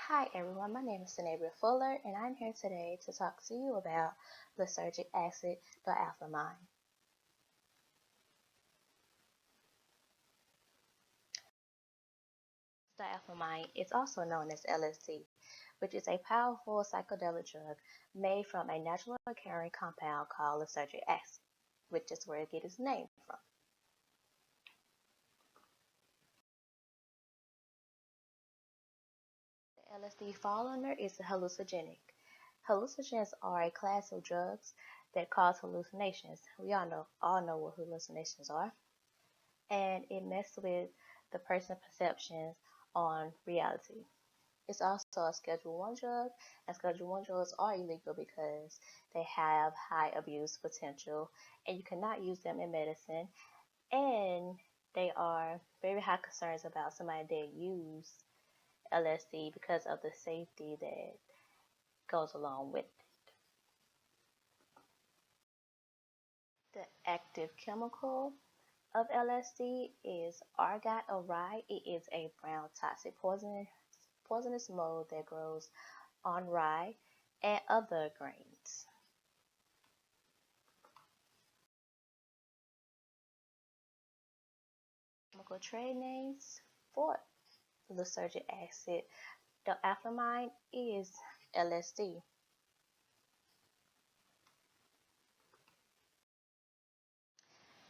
Hi everyone, my name is Sanabria Fuller and I'm here today to talk to you about lysergic acid diethylamide. Diethylamide is also known as LSD, which is a powerful psychedelic drug made from a naturally occurring compound called lysergic acid, which is where it gets its name from. The LSD fall under is hallucinogenic. Hallucinogens are a class of drugs that cause hallucinations. We all know what hallucinations are. And it messes with the person's perceptions on reality. It's also a Schedule 1 drug, and Schedule 1 drugs are illegal because they have high abuse potential, and you cannot use them in medicine, and they are very high concerns about somebody that use LSD because of the safety that goes along with it. The active chemical of LSD is argot or rye. It is a brown toxic poisonous mold that grows on rye and other grains. Chemical trade names for lysergic acid diethylamide is LSD.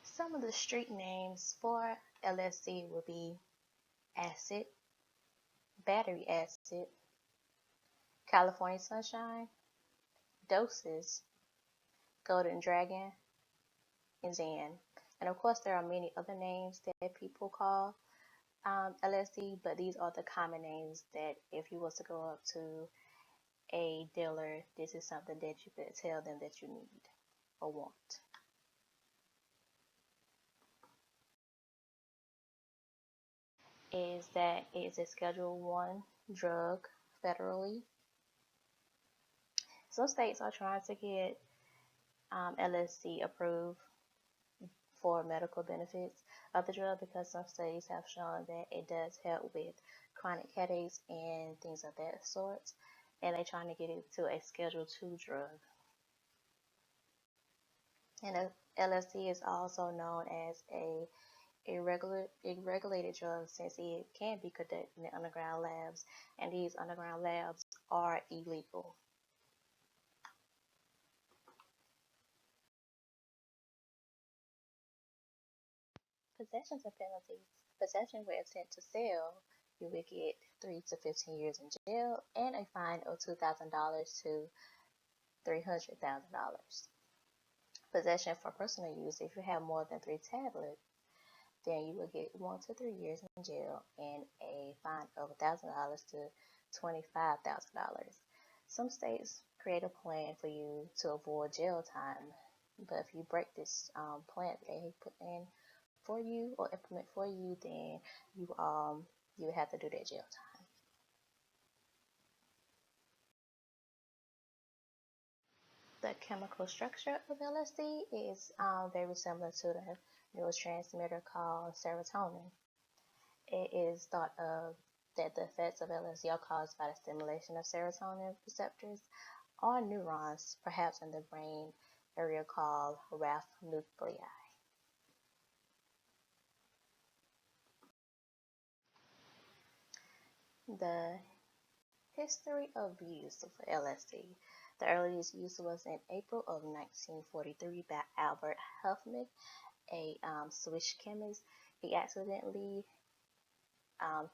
Some of the street names for LSD would be acid, battery acid, California sunshine, doses, golden dragon, and Zan. And of course, there are many other names that people call LSD, but these are the common names that if you was to go up to a dealer, this is something that you could tell them that you need or want. Is that it's a Schedule 1 drug federally. Some states are trying to get LSD approved for medical benefits of the drug because some studies have shown that it does help with chronic headaches and things of that sort. And they're trying to get it to a Schedule 2 drug. And LSD is also known as a regulated drug since it can be conducted in underground labs, and these underground labs are illegal. Possessions and penalties. Possession with intent to sell, you will get 3 to 15 years in jail and a fine of $2,000 to $300,000. Possession for personal use, if you have more than 3 tablets, then you will get 1 to 3 years in jail and a fine of $1,000 to $25,000. Some states create a plan for you to avoid jail time, but if you break this plan that they put in for you or implement for you, then you have to do that jail time. The chemical structure of LSD is very similar to the neurotransmitter called serotonin. It is thought of that the effects of LSD are caused by the stimulation of serotonin receptors on neurons, perhaps in the brain area called raphe nuclei. The history of use of LSD. The earliest use was in April of 1943 by Albert Hofmann, a Swiss chemist. He accidentally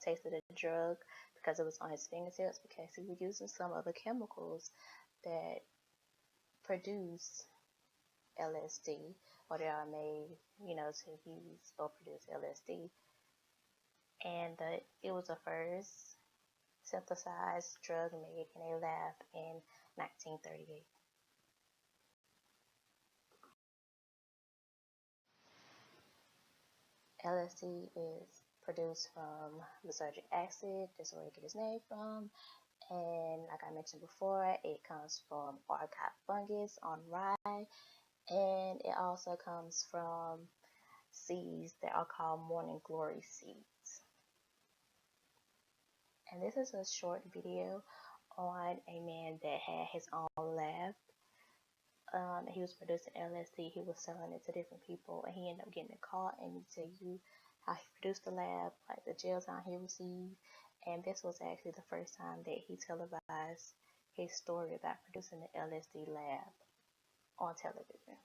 tasted a drug because it was on his fingertips because he was using some of the chemicals that produce LSD or they are made, to use or produce LSD. And it was the first synthesized drug made in a lab in 1938. LSD is produced from lysergic acid, that's where it gets its name from. And like I mentioned before, it comes from argot fungus on rye, and it also comes from seeds that are called morning glory seeds. And this is a short video on a man that had his own lab. He was producing LSD. He was selling it to different people, and he ended up getting caught. And he tell you how he produced the lab, like the jail time he received. And this was actually the first time that he televised his story about producing the LSD lab on television.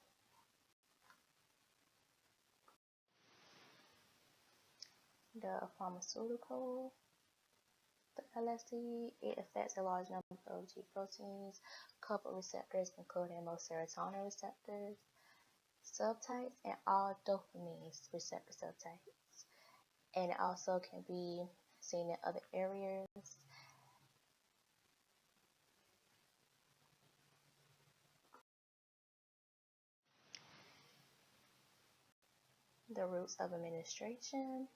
The pharmaceutical, the LSD, it affects a large number of G proteins, coupled receptors, including most serotonin receptors, subtypes, and all dopamine receptor subtypes. And it also can be seen in other areas. The routes of administration.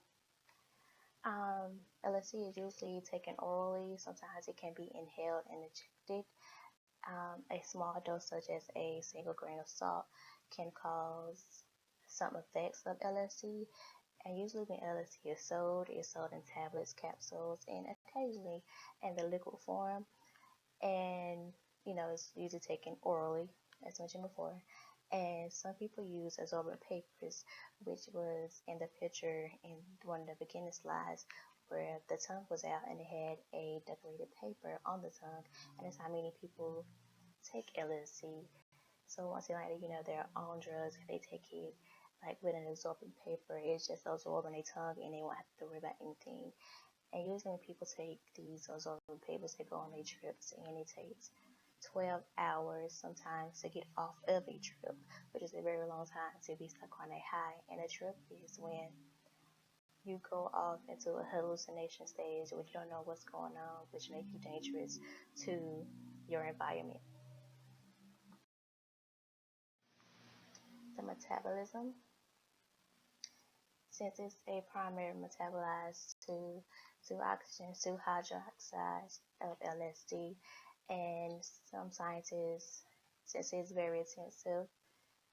LSD is usually taken orally. Sometimes it can be inhaled and injected. A small dose, such as a single grain of salt, can cause some effects of LSD. And usually when LSD is sold, it's sold in tablets, capsules, and occasionally in the liquid form. And it's usually taken orally, as mentioned before. And some people use absorbent papers, which was in the picture in one of the beginning slides, where the tongue was out and it had a decorated paper on the tongue. And that's how many people take LSD. So once they like their own drugs, they take it like with an absorbent paper. It's just absorbing their tongue, and they won't have to worry about anything. And usually when people take these absorbent papers, they go on their trips, and it takes 12 hours sometimes to get off of a trip, which is a very long time to be stuck on a high. And a trip is when you go off into a hallucination stage, which you don't know what's going on, which makes you dangerous to your environment. The metabolism. Since it's a primary metabolized to oxygen, to hydroxides of LSD, and some scientists, since it's very intensive,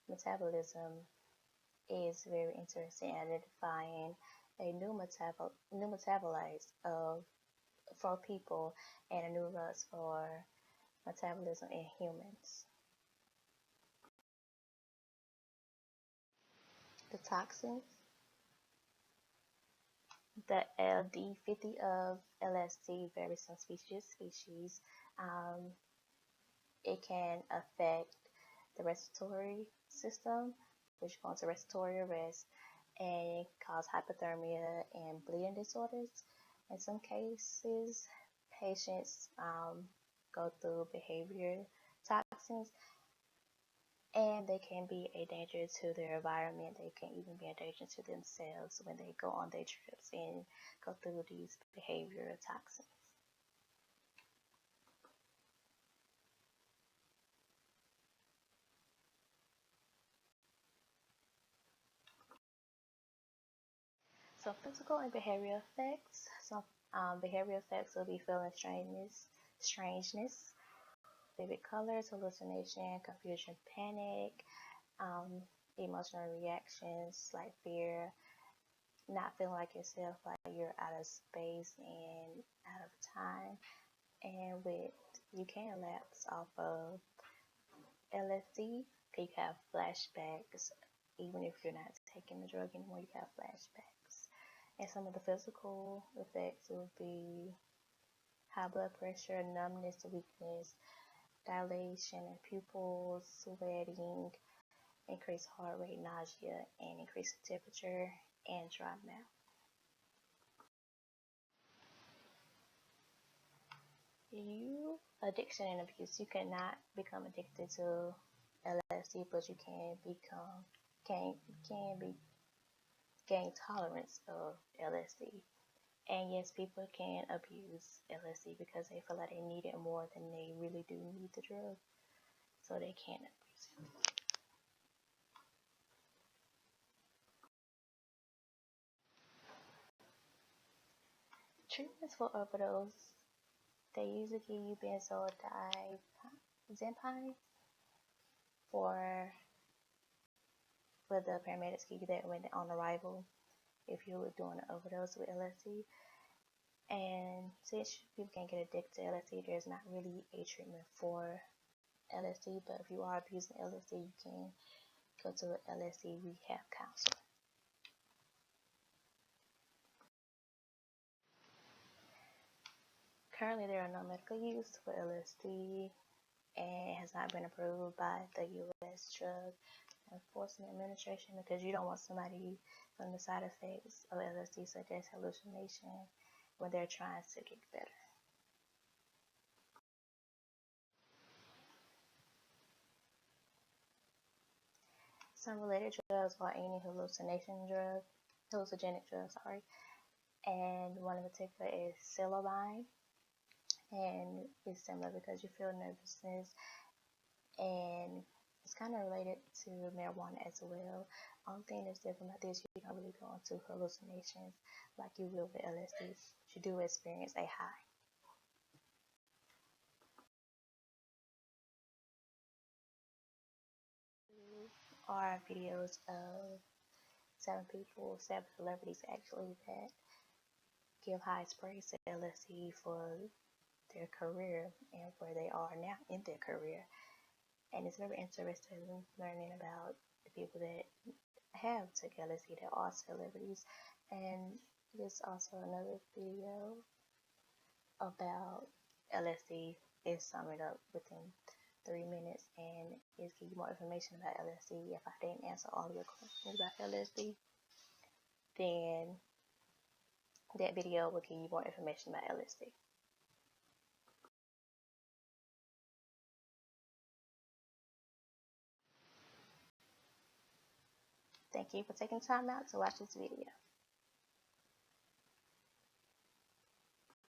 metabolism is very interesting in identifying a new metabolite for people, and a new routes for metabolism in humans. The toxins. The LD50 of LSD varies from species to species. It can affect the respiratory system, which goes to respiratory arrest, and cause hypothermia and bleeding disorders. In some cases, patients go through behavior toxins, and they can be a danger to their environment. They can even be a danger to themselves when they go on their trips and go through these behavior toxins. So physical and behavioral effects. Some behavioral effects will be feeling strangeness, vivid colors, hallucination, confusion, panic, emotional reactions like fear, not feeling like yourself, like you're out of space and out of time. And you can lapse off of LSD, you have flashbacks. Even if you're not taking the drug anymore, you have flashbacks. And some of the physical effects will be high blood pressure, numbness, weakness, dilation in pupils, sweating, increased heart rate, nausea, and increased temperature, and dry mouth. Addiction and abuse. You cannot become addicted to LSD, but you can gain tolerance of LSD. And yes, people can abuse LSD because they feel like they need it more than they really do need the drug, so they can abuse it. Treatments for overdose. They usually give you benzodiazepine for the paramedics give you that when on arrival if you were doing an overdose with LSD. And since people can get addicted to LSD, there's not really a treatment for LSD, but if you are abusing LSD, you can go to an LSD rehab counselor. Currently, there are no medical use for LSD, and it has not been approved by the U.S. Drug Enforcement Administration because you don't want somebody from the side effects of LSD, such as hallucination, when they're trying to get better. Some related drugs are any hallucinogenic drug, and one in particular is Diethylamide, and it's similar because you feel nervousness, and it's kind of related to marijuana as well. Only thing that's different about this, you don't really go into hallucinations like you will with LSD, but you do experience a high. Are videos of 7 celebrities actually, that give high praise to LSD for their career and where they are now in their career. And it's very interesting learning about the people that have took LSD that are celebrities. And there's also another video about LSD. It's summed up within 3 minutes, and it gives you more information about LSD. If I didn't answer all your questions about LSD, then that video will give you more information about LSD. Thank you for taking time out to watch this video.